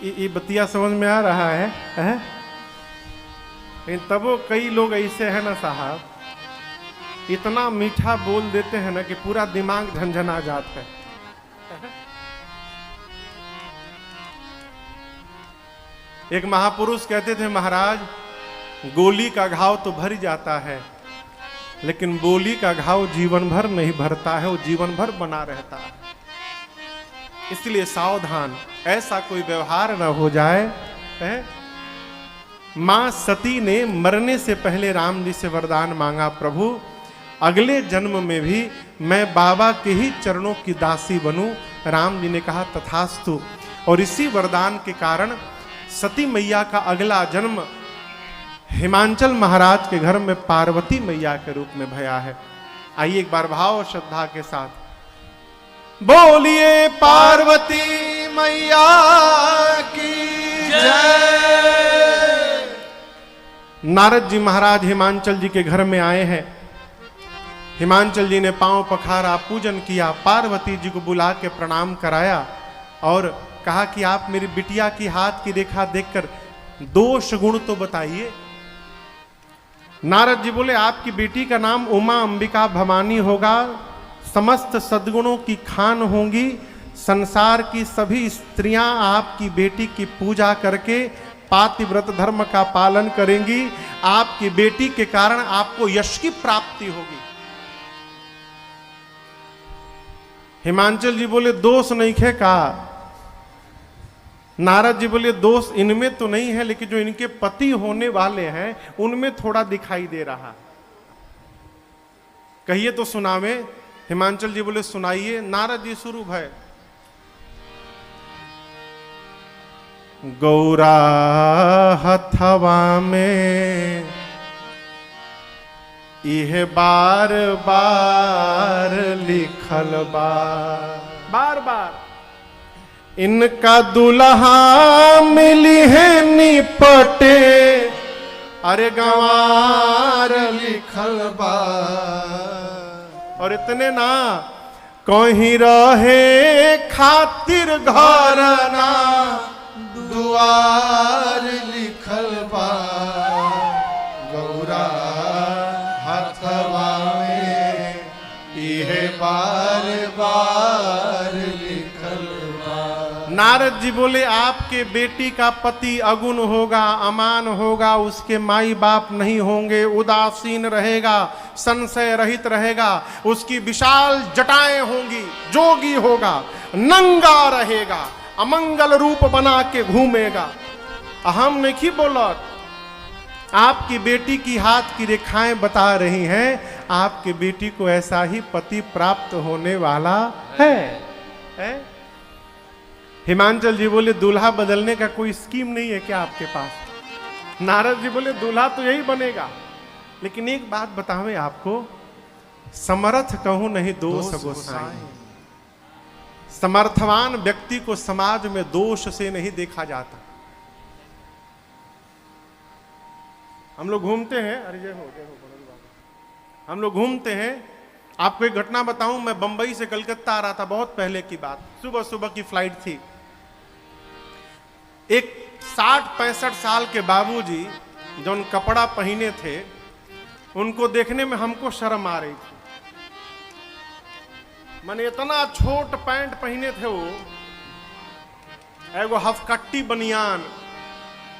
ये बतिया समझ में आ रहा है? लेकिन तब वो कई लोग ऐसे हैं ना साहब, इतना मीठा बोल देते हैं ना कि पूरा दिमाग झंझना जाता है। एक महापुरुष कहते थे, महाराज गोली का घाव तो भर जाता है, लेकिन बोली का घाव जीवन भर नहीं भरता है, वो जीवन भर बना रहता है। इसलिए सावधान, ऐसा कोई व्यवहार न हो जाए। मां सती ने मरने से पहले राम जी से वरदान मांगा, प्रभु अगले जन्म में भी मैं बाबा के ही चरणों की दासी बनूं। राम जी ने कहा तथास्तु। और इसी वरदान के कारण सती मैया का अगला जन्म हिमांचल महाराज के घर में पार्वती मैया के रूप में भया है। आइए एक बार भाव और श्रद्धा के साथ बोलिए पार्वती मैया की जय। नारद जी महाराज हिमांचल जी के घर में आए हैं। हिमांचल जी ने पांव पखारा, पूजन किया, पार्वती जी को बुला के प्रणाम कराया और कहा कि आप मेरी बिटिया की हाथ की रेखा देखकर दोष गुण तो बताइए। नारद जी बोले, आपकी बेटी का नाम उमा अंबिका भवानी होगा, समस्त सद्गुणों की खान होंगी, संसार की सभी स्त्रियां आपकी बेटी की पूजा करके पातिव्रत धर्म का पालन करेंगी, आपकी बेटी के कारण आपको यश की प्राप्ति होगी। हिमांचल जी बोले, दोष नहीं है का? नारद जी बोले, दोष इनमें तो नहीं है, लेकिन जो इनके पति होने वाले हैं उनमें थोड़ा दिखाई दे रहा। कहिए तो सुनावे। हिमांचल जी बोले, सुनाइए। नारद जी शुरू भय। गौरा हथवा में यह बार बार लिखल बार बार इनका दुल्हा मिली है निपटे, अरे गंवार लिखल बा। और इतने ना, कहीं रहे खातिर घर ना दुआर लिखल बा, गौरा हथवा में यह बार बार लिखल बा। नारद जी बोले, आपके बेटी का पति अगुण होगा, अमान होगा, उसके माई बाप नहीं होंगे, उदासीन रहेगा, संशय रहित रहेगा, उसकी विशाल जटाएं होंगी, जोगी होगा, नंगा रहेगा, अमंगल रूप बना के घूमेगा। अहम नहीं बोलत, आपकी बेटी की हाथ की रेखाएं बता रही हैं, आपकी बेटी को ऐसा ही पति प्राप्त होने वाला है? हिमांचल जी बोले, दूल्हा बदलने का कोई स्कीम नहीं है क्या आपके पास? नारद जी बोले, दूल्हा तो यही बनेगा, लेकिन एक बात बतावे आपको, समर्थ कहूं नहीं दोष गोसाई। समर्थवान व्यक्ति को समाज में दोष से नहीं देखा जाता। हम लोग घूमते हैं, अरे जय हो हम लोग घूमते हैं। आपको एक घटना बताऊं, मैं बंबई से कलकत्ता आ रहा था, बहुत पहले की बात, सुबह सुबह की फ्लाइट थी। एक 60-65 साल के बाबूजी जो कपड़ा पहने थे, उनको देखने में हमको शर्म आ रही थी। मैंने इतना छोट पैंट पहने थे वो, एगो हफकट्टी बनियान,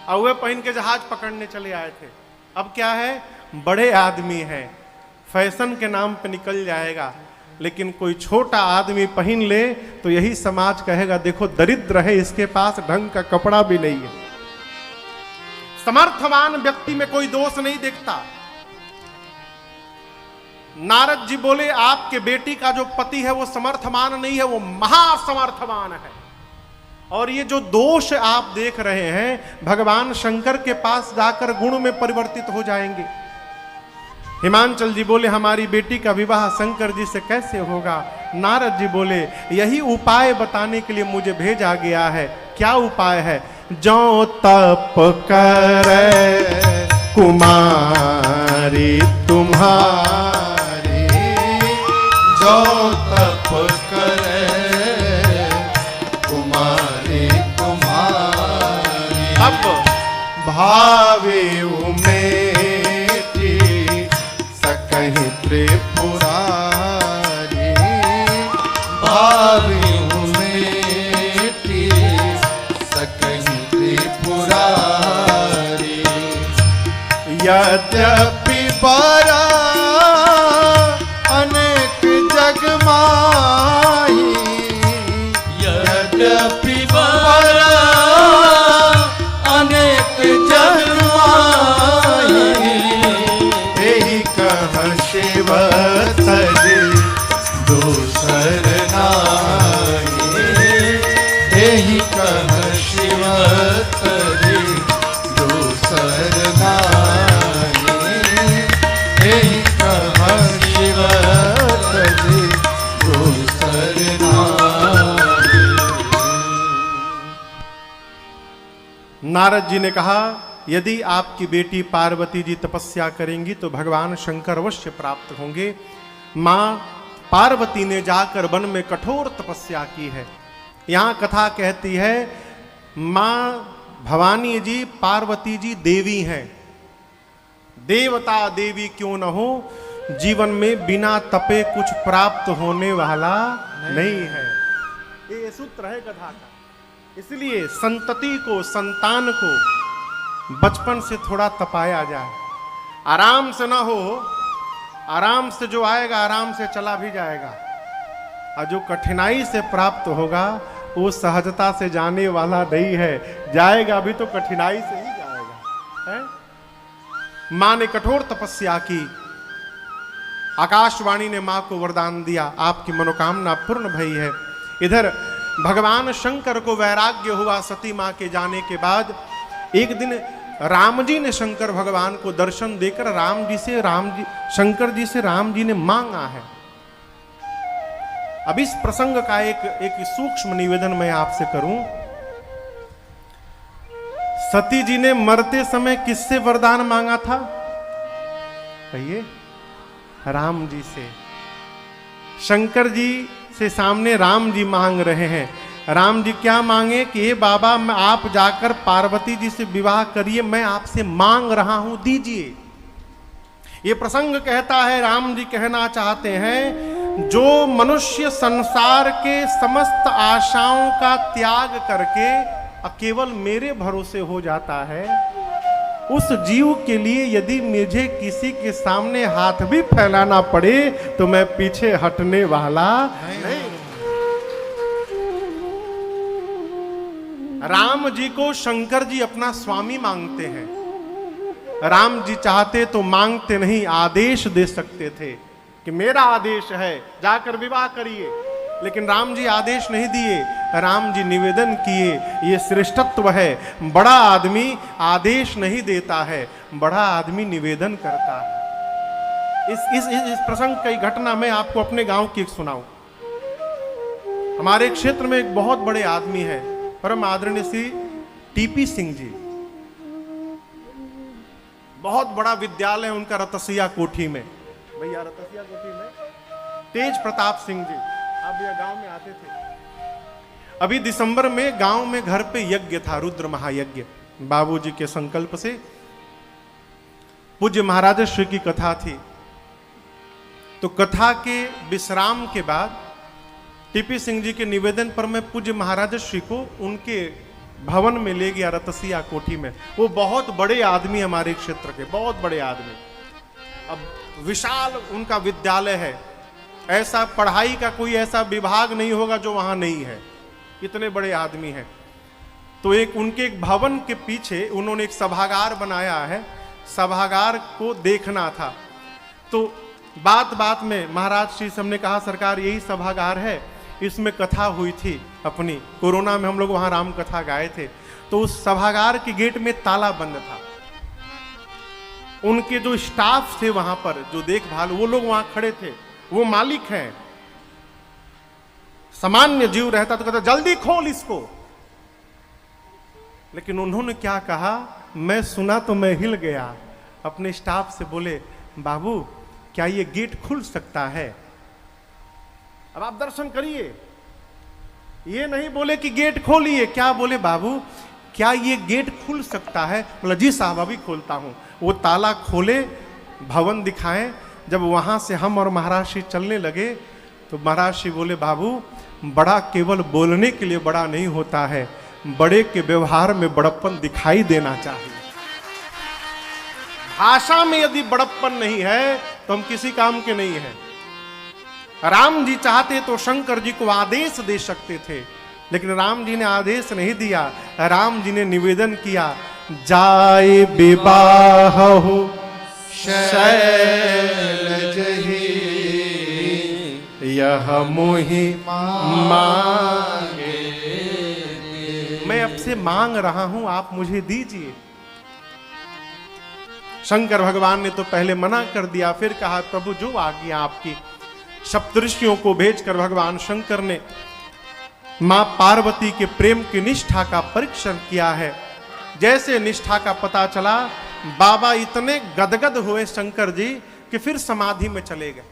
और वे पहन के जहाज पकड़ने चले आए थे। अब क्या है, बड़े आदमी हैं, फैशन के नाम पे निकल जाएगा, लेकिन कोई छोटा आदमी पहन ले तो यही समाज कहेगा, देखो दरिद्र है, इसके पास ढंग का कपड़ा भी नहीं है। समर्थवान व्यक्ति में कोई दोष नहीं देखता। नारद जी बोले, आपके बेटी का जो पति है वो समर्थवान नहीं है, वो महासमर्थवान है। और ये जो दोष आप देख रहे हैं, भगवान शंकर के पास जाकर गुण में परिवर्तित हो जाएंगे। हिमांचल जी बोले, हमारी बेटी का विवाह शंकर जी से कैसे होगा? नारद जी बोले, यही उपाय बताने के लिए मुझे भेजा गया है। क्या उपाय है? जो तप करे कुमारी तुम्हारी, जो तप करे कुमारी तुम्हारी, भावे उमेटी सकहि त्रिपुरारी, भावे उमेटी सकहि त्रिपुरारी। यद्यपि बरा अनेक जग माही, यद्यपि बरा अनेक जग माही, यही कह शिव तजे दूसर नाही, यही कह शिव तजे दूसर नाही, यही कह शिव तजे दूसर नाही। नारद जी ने कहा, यदि आपकी बेटी पार्वती जी तपस्या करेंगी तो भगवान शंकर अवश्य प्राप्त होंगे। मां पार्वती ने जाकर वन में कठोर तपस्या की है। यहां कथा कहती है, मां भवानी जी पार्वती जी देवी हैं। देवता देवी क्यों न हो, जीवन में बिना तपे कुछ प्राप्त होने वाला नहीं है। ये सूत्र है कथा का। इसलिए संतति को, संतान को बचपन से थोड़ा तपाया जाए। आराम से ना हो, आराम से जो आएगा आराम से चला भी जाएगा, और जो कठिनाई से प्राप्त होगा वो सहजता से जाने वाला नहीं है। जाएगा भी तो कठिनाई से ही जाएगा, है? मां ने कठोर तपस्या की। आकाशवाणी ने मां को वरदान दिया, आपकी मनोकामना पूर्ण भई है। इधर भगवान शंकर को वैराग्य हुआ सती मां के जाने के बाद। एक दिन राम जी ने शंकर भगवान को दर्शन देकर शंकर जी से राम जी ने मांगा है। अब इस प्रसंग का एक सूक्ष्म निवेदन मैं आपसे करूं। सती जी ने मरते समय किससे वरदान मांगा था? कहिए, राम जी से। शंकर जी से सामने राम जी मांग रहे हैं। राम जी क्या मांगे कि हे बाबा, मैं आप जाकर पार्वती जी से विवाह करिए, मैं आपसे मांग रहा हूं, दीजिए। ये प्रसंग कहता है, राम जी कहना चाहते हैं, जो मनुष्य संसार के समस्त आशाओं का त्याग करके केवल मेरे भरोसे हो जाता है, उस जीव के लिए यदि मुझे किसी के सामने हाथ भी फैलाना पड़े तो मैं पीछे हटने वाला नहीं। राम जी को शंकर जी अपना स्वामी मांगते हैं। राम जी चाहते तो मांगते नहीं, आदेश दे सकते थे कि मेरा आदेश है, जाकर विवाह करिए। लेकिन राम जी आदेश नहीं दिए। राम जी निवेदन किए। ये श्रेष्ठत्व है। बड़ा आदमी आदेश नहीं देता है, बड़ा आदमी निवेदन करता है। इस प्रसंग की घटना मैं आपको अपने गांव की एक सुनाऊं। हमारे क्षेत्र में एक बहुत बड़े आदमी है, परम आदरणीय श्री टीपी सिंह जी। बहुत बड़ा विद्यालय है उनका रतसिया कोठी में। भैया रतसिया कोठी में तेज प्रताप सिंह जी, आप भैया गांव में आते थे। अभी दिसंबर में गांव में घर पे यज्ञ था, रुद्र महायज्ञ। बाबूजी के संकल्प से पूज्य महाराज श्री की कथा थी। तो कथा के विश्राम के बाद टीपी सिंह जी के निवेदन पर मैं पूज्य महाराज श्री को उनके भवन में ले गया, रतसिया कोठी में। वो बहुत बड़े आदमी, हमारे क्षेत्र के बहुत बड़े आदमी। अब विशाल उनका विद्यालय है, ऐसा पढ़ाई का कोई ऐसा विभाग नहीं होगा जो वहां नहीं है, इतने बड़े आदमी हैं। तो उनके एक भवन के पीछे उन्होंने एक सभागार बनाया है, सभागार को देखना था। तो बात बात में महाराज श्री से हमने कहा, सरकार यही सभागार है, इसमें कथा हुई थी अपनी, कोरोना में हम लोग वहां राम कथा गाए थे। तो उस सभागार के गेट में ताला बंद था। उनके जो स्टाफ थे वहां पर, जो देखभाल, वो लोग वहां खड़े थे। वो मालिक हैं। सामान्य जीव रहता तो कहता जल्दी खोल इसको, लेकिन उन्होंने क्या कहा, मैं सुना तो मैं हिल गया। अपने स्टाफ से बोले, बाबू क्या ये गेट खुल सकता है? अब आप दर्शन करिए। ये नहीं बोले कि गेट खोलिए, क्या बोले, बाबू क्या ये गेट खुल सकता है? बोला जी साहब अभी खोलता हूँ। वो ताला खोले, भवन दिखाएं। जब वहाँ से हम और महाराज श्री चलने लगे तो महाराज श्री बोले बाबू बड़ा केवल बोलने के लिए बड़ा नहीं होता है, बड़े के व्यवहार में बड़प्पन दिखाई देना चाहिए। भाषा में यदि बड़प्पन नहीं है तो हम किसी काम के नहीं हैं। राम जी चाहते तो शंकर जी को आदेश दे सकते थे, लेकिन राम जी ने आदेश नहीं दिया। राम जी ने निवेदन किया, जाए विवाह हो शैलज ही यह मोहि मांगे। मैं आपसे मांग रहा हूं, आप मुझे दीजिए। शंकर भगवान ने तो पहले मना कर दिया, फिर कहा प्रभु जो आज्ञा आपकी। सप्तऋषियों को भेजकर भगवान शंकर ने मां पार्वती के प्रेम की निष्ठा का परीक्षण किया है। जैसे निष्ठा का पता चला, बाबा इतने गदगद हुए शंकर जी कि फिर समाधि में चले गए।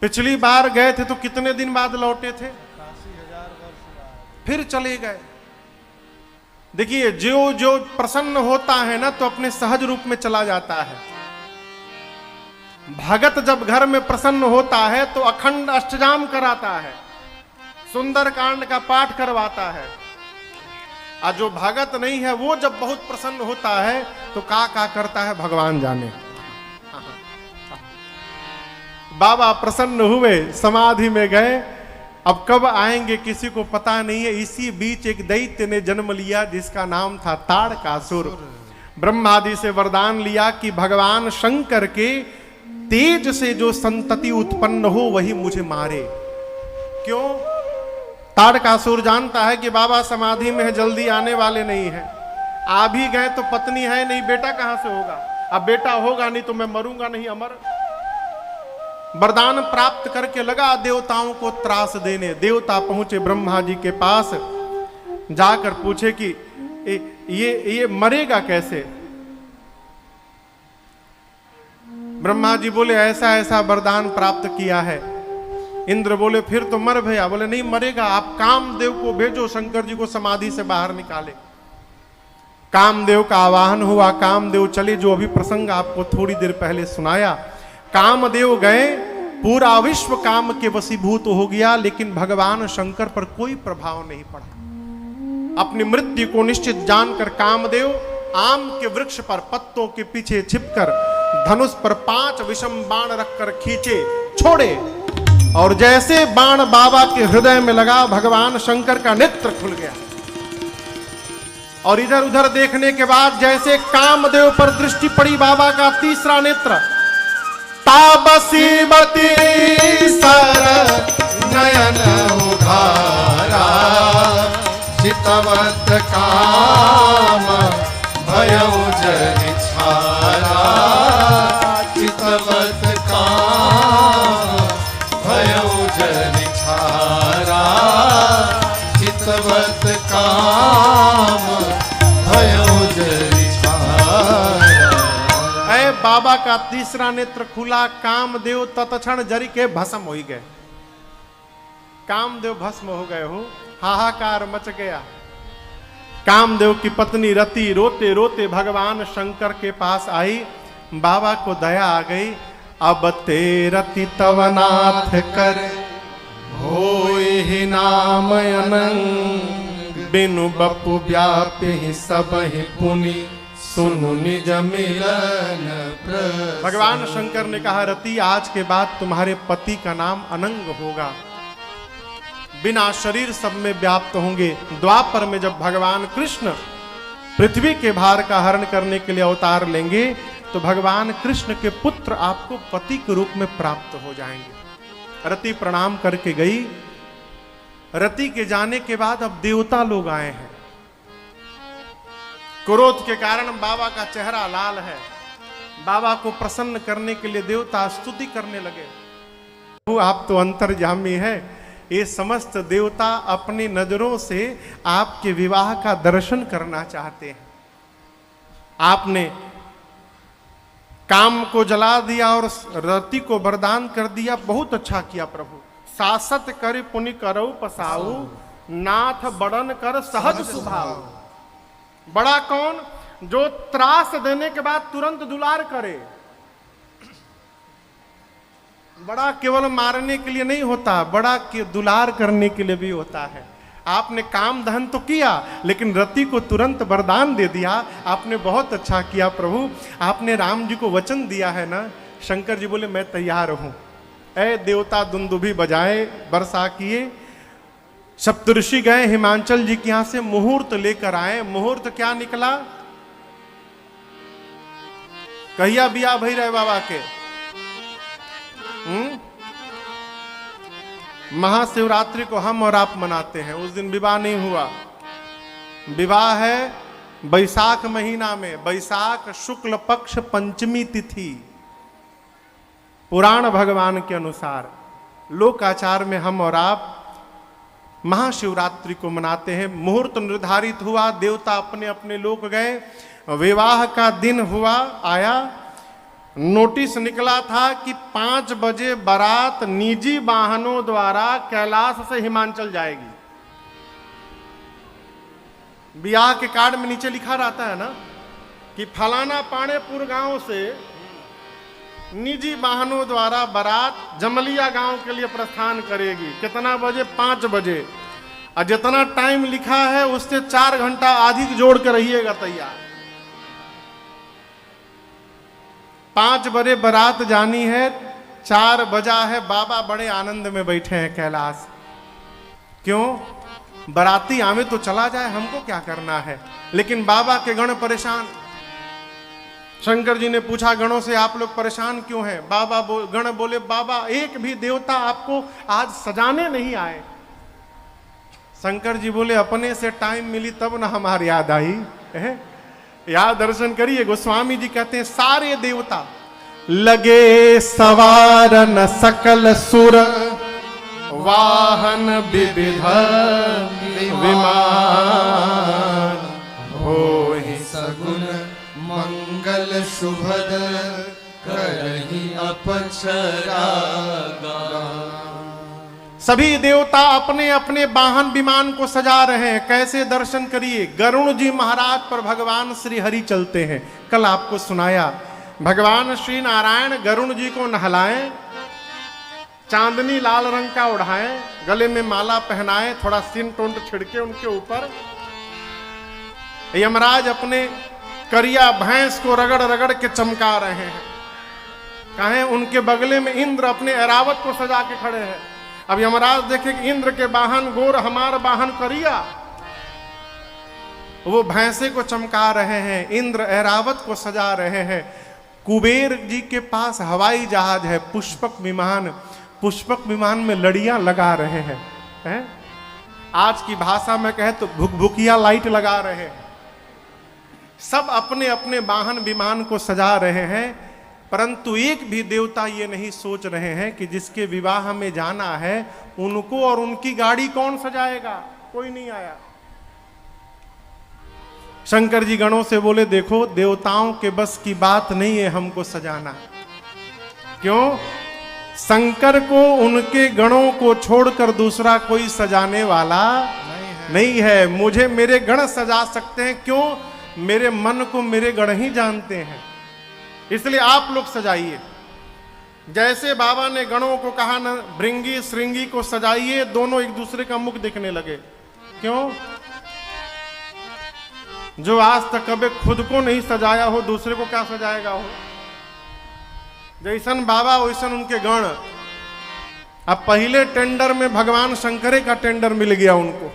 पिछली बार गए थे तो कितने दिन बाद लौटे थे? 80,000 वर्ष फिर चले गए। देखिए जो जो प्रसन्न होता है ना तो अपने सहज रूप में चला जाता है। भगत जब घर में प्रसन्न होता है तो अखंड अष्टजाम कराता है, सुंदर कांड का पाठ करवाता है। और जो भगत नहीं है वो जब बहुत प्रसन्न होता है तो का करता है भगवान जाने। बाबा प्रसन्न हुए, समाधि में गए। अब कब आएंगे किसी को पता नहीं है। इसी बीच एक दैत्य ने जन्म लिया जिसका नाम था ताड़कासुर। ब्रह्मादि से वरदान लिया कि भगवान शंकर के तेज से जो संतति उत्पन्न हो वही मुझे मारे। क्यों? ताड़कासुर जानता है कि बाबा समाधि में है, जल्दी आने वाले नहीं है। आ भी गए तो पत्नी है नहीं, बेटा कहां से होगा? अब बेटा होगा नहीं तो मैं मरूंगा नहीं अमर। वरदान प्राप्त करके लगा देवताओं को त्रास देने। देवता पहुंचे ब्रह्मा जी के पास, जाकर पूछे कि ये मरेगा कैसे? ब्रह्मा जी बोले ऐसा ऐसा वरदान प्राप्त किया है। इंद्र बोले फिर तो मर भैया। बोले नहीं मरेगा, आप कामदेव को भेजो, शंकर जी को समाधि से बाहर निकाले। कामदेव का आवाहन हुआ, कामदेव चले, जो अभी प्रसंग आपको थोड़ी देर पहले सुनाया। कामदेव गए, पूरा विश्व काम के वशीभूत हो गया, लेकिन भगवान शंकर पर कोई प्रभाव नहीं पड़ा। अपनी मृत्यु को निश्चित जानकर कामदेव आम के वृक्ष पर पत्तों के पीछे छिपकर धनुष पर 5 विषम बाण रखकर खींचे, छोड़े, और जैसे बाण बाबा के हृदय में लगा, भगवान शंकर का नेत्र खुल गया। और इधर उधर देखने के बाद जैसे कामदेव पर दृष्टि पड़ी बाबा का तीसरा नेत्र, ताबसीमती सर नयन उघारा, चितवत काम भयउ जनि छारा, चितवत काम भयउ जनि छारा, चितवत काम भयउ जनि छारा। ऐ बाबा का तीसरा नेत्र खुला, कामदेव तत्क्षण जरी के भस्म हो गए। कामदेव भस्म हो गए हो, हाहाकार मच गया। कामदेव की पत्नी रति रोते रोते भगवान शंकर के पास आई। बाबा को दया आ गई। अब ते रति तवनाथ कर होई नाम अनंग, बिनु बपु व्यापि सब ही पुनि सुनु निज मिलन प्रसंग। भगवान शंकर ने कहा रति आज के बाद तुम्हारे पति का नाम अनंग होगा, बिना शरीर सब में व्याप्त होंगे। द्वापर में जब भगवान कृष्ण पृथ्वी के भार का हरण करने के लिए अवतार लेंगे तो भगवान कृष्ण के पुत्र आपको पति के रूप में प्राप्त हो जाएंगे। रति प्रणाम करके गई। रति के जाने के बाद अब देवता लोग आए हैं। क्रोध के कारण बाबा का चेहरा लाल है। बाबा को प्रसन्न करने के लिए देवता स्तुति करने लगे। आप तो अंतर्यामी है। ये समस्त देवता अपनी नजरों से आपके विवाह का दर्शन करना चाहते हैं। आपने काम को जला दिया और रति को वरदान कर दिया, बहुत अच्छा किया प्रभु। सासत कर पुनि करौ पसाऊ, नाथ बड़न कर सहज स्वभाव। बड़ा कौन? जो त्रास देने के बाद तुरंत दुलार करे। बड़ा केवल मारने के लिए नहीं होता, बड़ा दुलार करने के लिए भी होता है। आपने काम दहन तो किया, लेकिन रति को तुरंत वरदान दे दिया। आपने बहुत अच्छा किया प्रभु, आपने राम जी को वचन दिया है ना। शंकर जी बोले मैं तैयार हूं। ऐ देवता दुंदुभी बजाए, वर्षा किए, सप्तऋषि गए हिमांचल जी के यहां से मुहूर्त लेकर आए। मुहूर्त क्या निकला? कहिया बिया भई रहे बाबा के। महाशिवरात्रि को हम और आप मनाते हैं, उस दिन विवाह नहीं हुआ। विवाह है बैसाख महीना में, बैसाख शुक्ल पक्ष पंचमी तिथि। पुराण भगवान के अनुसार लोकाचार में हम और आप महाशिवरात्रि को मनाते हैं। मुहूर्त निर्धारित हुआ, देवता अपने अपने लोक गए, विवाह का दिन हुआ, आया, नोटिस निकला था कि 5 बजे बारात निजी वाहनों द्वारा कैलाश से हिमांचल जाएगी। ब्याह के कार्ड में नीचे लिखा रहता है ना कि फलाना पाणेपुर गांव से निजी वाहनों द्वारा बारात जमलिया गांव के लिए प्रस्थान करेगी। कितना बजे? 5 बजे। और जितना टाइम लिखा है उससे 4 घंटा अधिक जोड़ कर रहिएगा तैयार। 5 बजे बारात जानी है, 4 बजा है, बाबा बड़े आनंद में बैठे हैं कैलाश। क्यों? बाराती आवे तो चला जाए, हमको क्या करना है। लेकिन बाबा के गण परेशान। शंकर जी ने पूछा गणों से आप लोग परेशान क्यों हैं? गण बोले बाबा एक भी देवता आपको आज सजाने नहीं आए। शंकर जी बोले अपने से टाइम मिली तब ना हमारी याद आई है। याद दर्शन करिए, गोस्वामी जी कहते हैं सारे देवता लगे सवारन सकल सुर वाहन विविध विमान होहि सगुन मंगल शुभद करहि अपचरा। सभी देवता अपने अपने वाहन विमान को सजा रहे हैं। कैसे? दर्शन करिए, गरुण जी महाराज पर भगवान श्री हरि चलते हैं। कल आपको सुनाया, भगवान श्री नारायण गरुण जी को नहलाएं, चांदनी लाल रंग का उड़ाएं, गले में माला पहनाएं, थोड़ा सिन टोंट छिड़के उनके ऊपर। यमराज अपने करिया भैंस को रगड़ रगड़ के चमका रहे हैं। कहें उनके बगले में इंद्र अपने ऐरावत को सजा के खड़े हैं। अब यमराज देखे कि इंद्र के वाहन गोर, हमारा वाहन करिया, वो भैंसे को चमका रहे हैं, इंद्र ऐरावत को सजा रहे हैं। कुबेर जी के पास हवाई जहाज है, पुष्पक विमान। पुष्पक विमान में लड़ियां लगा रहे हैं। आज की भाषा में कहे तो भुकभुकिया लाइट लगा रहे हैं। सब अपने अपने वाहन विमान को सजा रहे हैं, परंतु एक भी देवता ये नहीं सोच रहे हैं कि जिसके विवाह में जाना है उनको और उनकी गाड़ी कौन सजाएगा। कोई नहीं आया। शंकर जी गणों से बोले देखो देवताओं के बस की बात नहीं है हमको सजाना। क्यों? शंकर को उनके गणों को छोड़कर दूसरा कोई सजाने वाला नहीं है। मुझे मेरे गण सजा सकते हैं। क्यों? मेरे मन को मेरे गण ही जानते हैं, इसलिए आप लोग सजाइए। जैसे बाबा ने गणों को कहा ना भृंगी श्रृंगी को सजाइए, दोनों एक दूसरे का मुख देखने लगे। क्यों? जो आज तक कभी खुद को नहीं सजाया हो दूसरे को क्या सजाएगा हो। जैसन बाबा वैसन उनके गण। अब पहले टेंडर में भगवान शंकरे का टेंडर मिल गया उनको।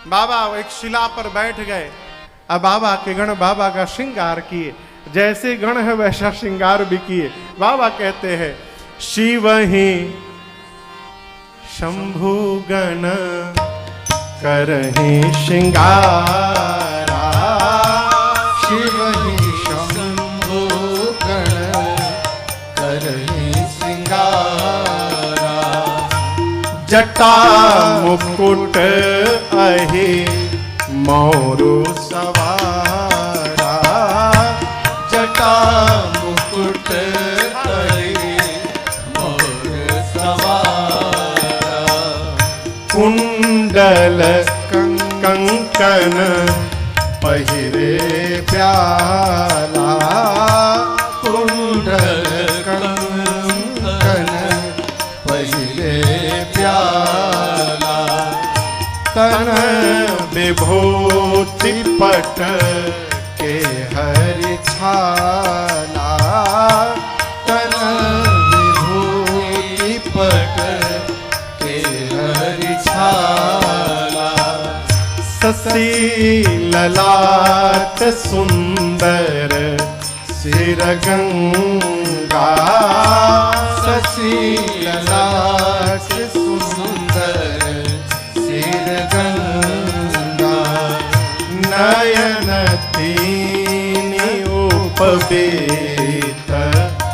बाबा एक शिला पर बैठ गए। अब बाबा के गण बाबा का श्रृंगार किए, जैसे गण है वैसा श्रृंगार भी किए। बाबा कहते हैं शिव ही शंभु गण करहि श्रृंगारा। शिव ही शंभु गण करहि श्रृंगारा। जटा मुकुट अहि मोरु सवारा। जटा मुकुट अहि मोरु सवारा। कुंडल कुंडल कंकन पहिरे प्याला, कुंडल कंकन पहिरे प्याला, तन विभूति पट के हरि छाला, तन विभूति पट के हरि छाला, शशि ललाट सुंदर सिर गंगा, शशि ललाट सुंदर सिर गंगा, नयन तीनि उपवेत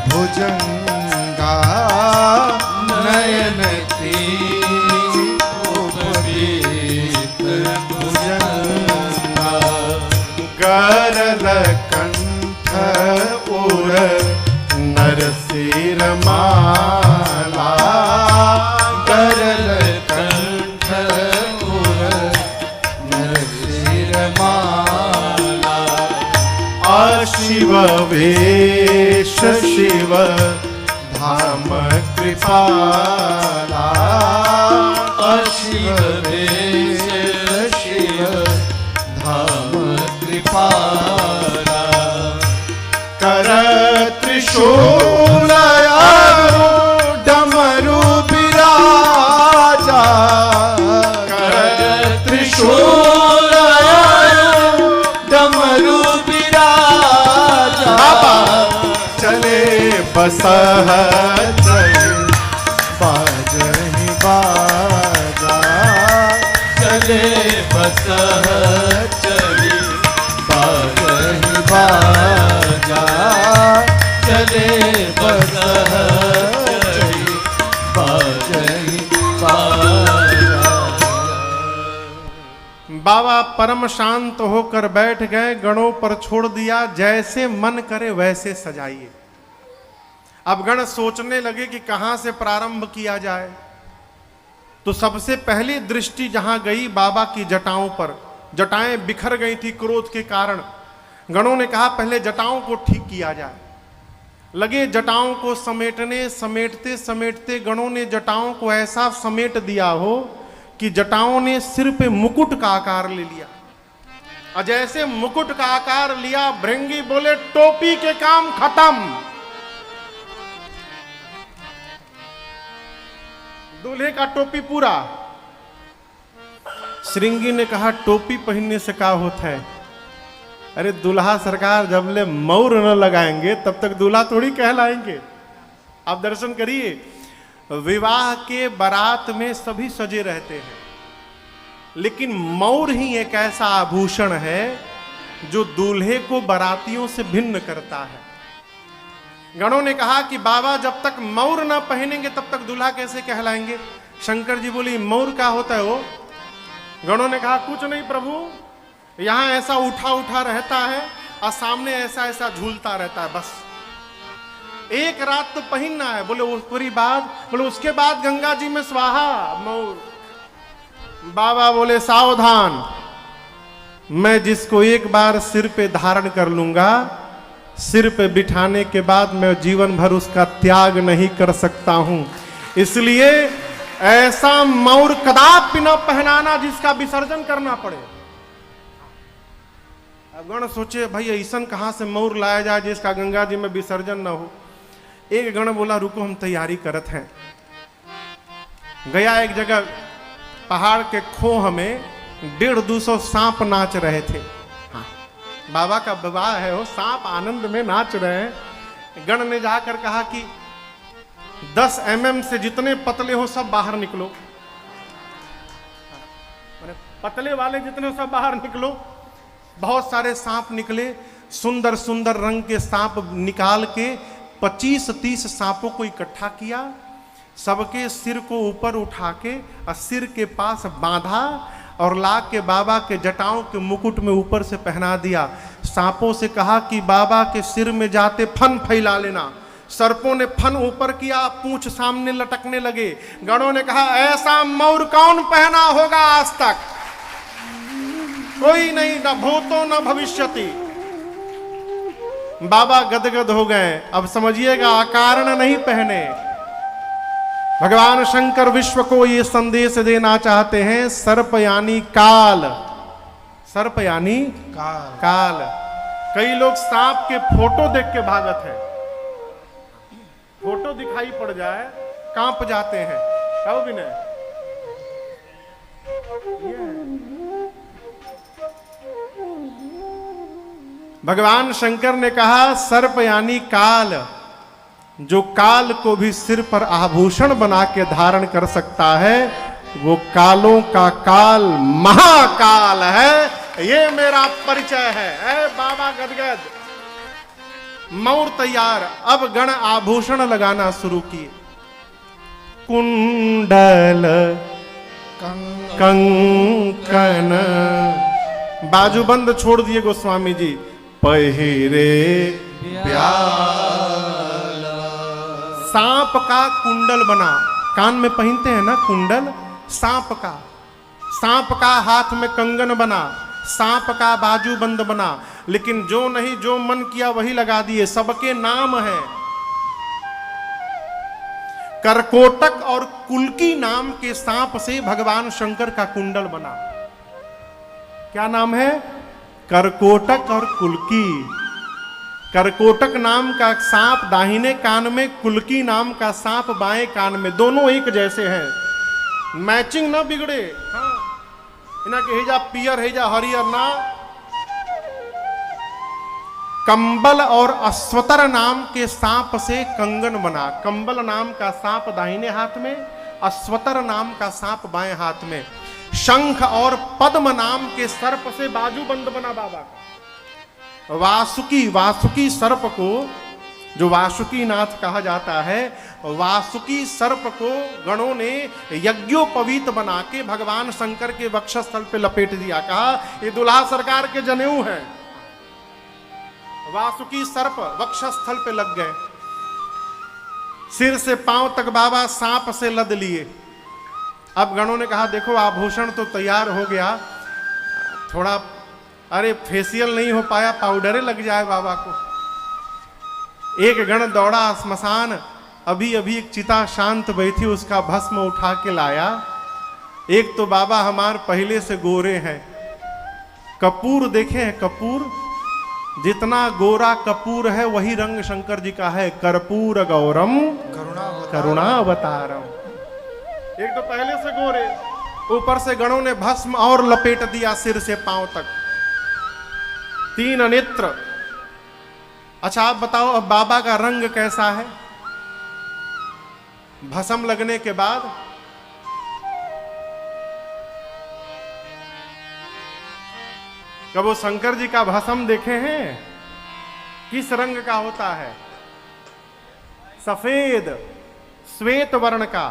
भुजंगा, नयन तीनि उपवेत भुजंगा, गरल कंठ उर नरसिर माला, गरल कंठ उर नरसिर माला, अशिव वेश शिव धाम कृपाला, अशिव वेश शिव धाम कृपाला, कर त्रिशूल डमरू बिराजा, कर त्रिशूल डमरू बिराजा, चले बसह चले बाजहि बाजा, चले बसह चली बाजहि बाजा, चले बसह चली बाजहि बाजा। बाबा परम शांत होकर बैठ गए, गणों पर छोड़ दिया, जैसे मन करे वैसे सजाइए। अब गण सोचने लगे कि कहां से प्रारंभ किया जाए। तो सबसे पहली दृष्टि जहां गई बाबा की जटाओं पर, जटाएं बिखर गई थी क्रोध के कारण। गणों ने कहा पहले जटाओं को ठीक किया जाए। लगे जटाओं को समेटने, समेटते समेटते गणों ने जटाओं को ऐसा समेट दिया हो कि जटाओं ने सिर पे मुकुट का आकार ले लिया। और जैसे मुकुट का आकार लिया, भृंगी बोले टोपी के काम खत्म। दूल्हे का टोपी पूरा। श्रृंगी ने कहा टोपी पहनने से क्या होता है? अरे दूल्हा सरकार जब ले मौर न लगाएंगे तब तक दूल्हा थोड़ी कहलाएंगे। आप दर्शन करिए, विवाह के बारात में सभी सजे रहते हैं, लेकिन मौर ही एक ऐसा आभूषण है जो दूल्हे को बारातियों से भिन्न करता है। गणों ने कहा कि बाबा जब तक मौर ना पहनेंगे तब तक दूल्हा कैसे कहलाएंगे? शंकर जी बोली मौर क्या होता है वो? गणों ने कहा कुछ नहीं प्रभु, यहां ऐसा उठा उठा रहता है और सामने ऐसा ऐसा झूलता रहता है, बस एक रात तो पहनना है। बोले उस पूरी बात, बोले उसके बाद गंगा जी में स्वाहा मौर। बाबा बोले सावधान, मैं जिसको एक बार सिर पे धारण कर लूंगा, सिर पे बिठाने के बाद मैं जीवन भर उसका त्याग नहीं कर सकता हूं। इसलिए ऐसा मौर कदापि न पहनाना जिसका विसर्जन करना पड़े। अब गण सोचे भाई ऐसा कहां से मौर लाया जाए जिसका गंगा जी में विसर्जन न हो। एक गण बोला रुको हम तैयारी करत हैं। गया एक जगह पहाड़ के खोह में 150-200 सांप नाच रहे थे। हाँ, बाबा का विवाह है, वो सांप आनंद में नाच रहे हैं। गण ने जाकर कहा कि 10 mm से जितने पतले हो सब बाहर निकलो, पतले वाले जितने हो सब बाहर निकलो। बहुत सारे सांप निकले, सुंदर सुंदर रंग के सांप निकाल के 25-30 सांपों को इकट्ठा किया, सबके सिर को ऊपर उठा के और सिर के पास बांधा और ला के बाबा के जटाओं के मुकुट में ऊपर से पहना दिया। सांपों से कहा कि बाबा के सिर में जाते फन फैला लेना, सर्पों ने फन ऊपर किया, पूंछ सामने लटकने लगे। गणों ने कहा ऐसा मौर कौन पहना होगा आज तक, कोई नहीं, न भूतो न भविष्यति। बाबा गदगद हो गए। अब समझिएगा, अकारण नहीं पहने। भगवान शंकर विश्व को ये संदेश देना चाहते हैं, सर्प यानी काल, सर्प यानी काल। कई लोग सांप के फोटो देख के भागत है, फोटो दिखाई पड़ जाए कांप जाते हैं। कहो भी नहीं, भगवान शंकर ने कहा सर्प यानी काल, जो काल को भी सिर पर आभूषण बना के धारण कर सकता है, वो कालों का काल महाकाल है। ये मेरा परिचय है। ऐ बाबा गदगद, मौर तैयार। अब गण आभूषण लगाना शुरू किए। कुंडल कंकन, बाजूबंद छोड़ दिए गोस्वामी जी। पहिरे सांप का कुंडल बना, कान में पहनते हैं ना कुंडल, सांप का हाथ में कंगन बना, सांप का बाजूबंद बना। लेकिन जो नहीं, जो मन किया वही लगा दिए, सबके नाम है। करकोटक और कुल्की नाम के सांप से भगवान शंकर का कुंडल बना। क्या नाम है? करकोटक और कुल्की। करकोटक नाम का सांप दाहिने कान में, कुल्की नाम का सांप बाएं कान में, दोनों एक जैसे हैं, मैचिंग ना बिगड़े। हाँ, इना के हेजा पियर हेजा हरियर ना। कंबल और अश्वतर नाम के सांप से कंगन बना। कंबल नाम का सांप दाहिने हाथ में, अश्वतर नाम का सांप बाएं हाथ में। शंख और पद्म नाम के सर्प से बाजूबंद बना बाबा का। वासुकी सर्प को, जो वासुकी नाथ कहा जाता है, वासुकी सर्प को गणों ने यज्ञोपवीत बना के भगवान शंकर के वक्षस्थल पे लपेट दिया। कहा ये दुल्हा सरकार के जनेऊ हैं। वासुकी सर्प वक्षस्थल पे लग गए। सिर से पांव तक बाबा सांप से लद लिए। अब गणों ने कहा देखो आभूषण तो तैयार हो गया, थोड़ा अरे फेशियल नहीं हो पाया, पाउडर लग जाए बाबा को। एक गण दौड़ा स्मशान, अभी अभी एक चिता शांत बैठी, उसका भस्म उठा के लाया। एक तो बाबा हमार पहले से गोरे हैं। कपूर देखे हैं? कपूर, जितना गोरा कपूर है वही रंग शंकर जी का है। कर्पूर गौरम करुणावतारम। एक तो पहले से गोरे, ऊपर से गणों ने भस्म और लपेट दिया सिर से पांव तक। 3 नेत्र। अच्छा आप बताओ अब बाबा का रंग कैसा है भस्म लगने के बाद? कब वो शंकर जी का भस्म देखे हैं? किस रंग का होता है? सफेद, श्वेत वर्ण का।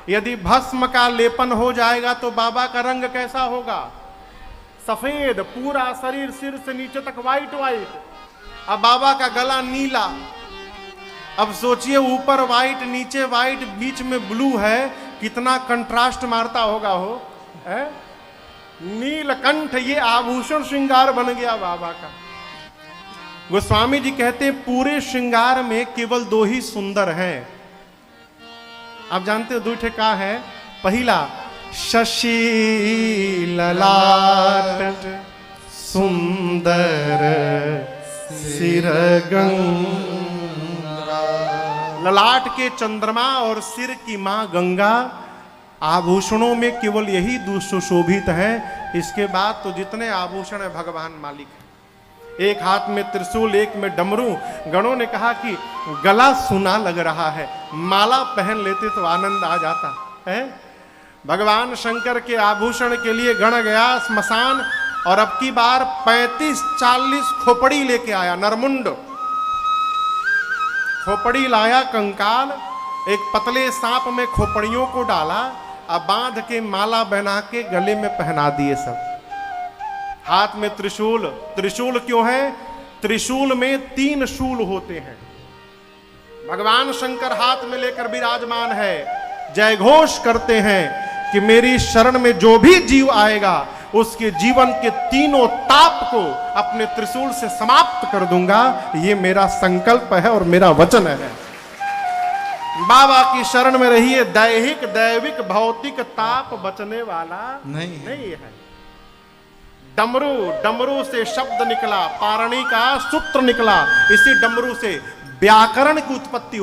यदि भस्म का लेपन हो जाएगा तो बाबा का रंग कैसा होगा? सफेद, पूरा शरीर सिर से नीचे तक वाइट वाइट। अब बाबा का गला नीला। अब सोचिए ऊपर वाइट, नीचे वाइट, बीच में ब्लू है, कितना कंट्रास्ट मारता होगा हो है? नीलकंठ, ये आभूषण श्रृंगार बन गया बाबा का। गोस्वामी जी कहते हैं पूरे श्रृंगार में केवल 2 ही सुंदर हैं। आप जानते हो 2 ठे का है? पहला शशि ललाट सुंदर सिर गंगा। ललाट के चंद्रमा और सिर की मां गंगा। आभूषणों में केवल यही 2 सुशोभित हैं। इसके बाद तो जितने आभूषण है भगवान मालिक है। एक हाथ में त्रिशूल, एक में डमरू। गणों ने कहा कि गला सुना लग रहा है, माला पहन लेते तो आनंद आ जाता है। भगवान शंकर के आभूषण के लिए गण गया स्मशान, और अब की बार 35-40 खोपड़ी लेके आया। नरमुंड खोपड़ी लाया, कंकाल, एक पतले सांप में खोपड़ियों को डाला, अब बांध के माला बना के गले में पहना दिए सब। हाथ में त्रिशूल। त्रिशूल क्यों है? त्रिशूल में 3 शूल होते हैं। भगवान शंकर हाथ में लेकर विराजमान है, जय घोष करते हैं कि मेरी शरण में जो भी जीव आएगा उसके जीवन के तीनों ताप को अपने त्रिशूल से समाप्त कर दूंगा। ये मेरा संकल्प है और मेरा वचन है। बाबा की शरण में रहिए, दैहिक दैविक भौतिक ताप बचने वाला नहीं है। डमरू, डमरू से शब्द निकला, पारणी का सूत्र निकला, इसी डमरू से व्याकरण की उत्पत्ति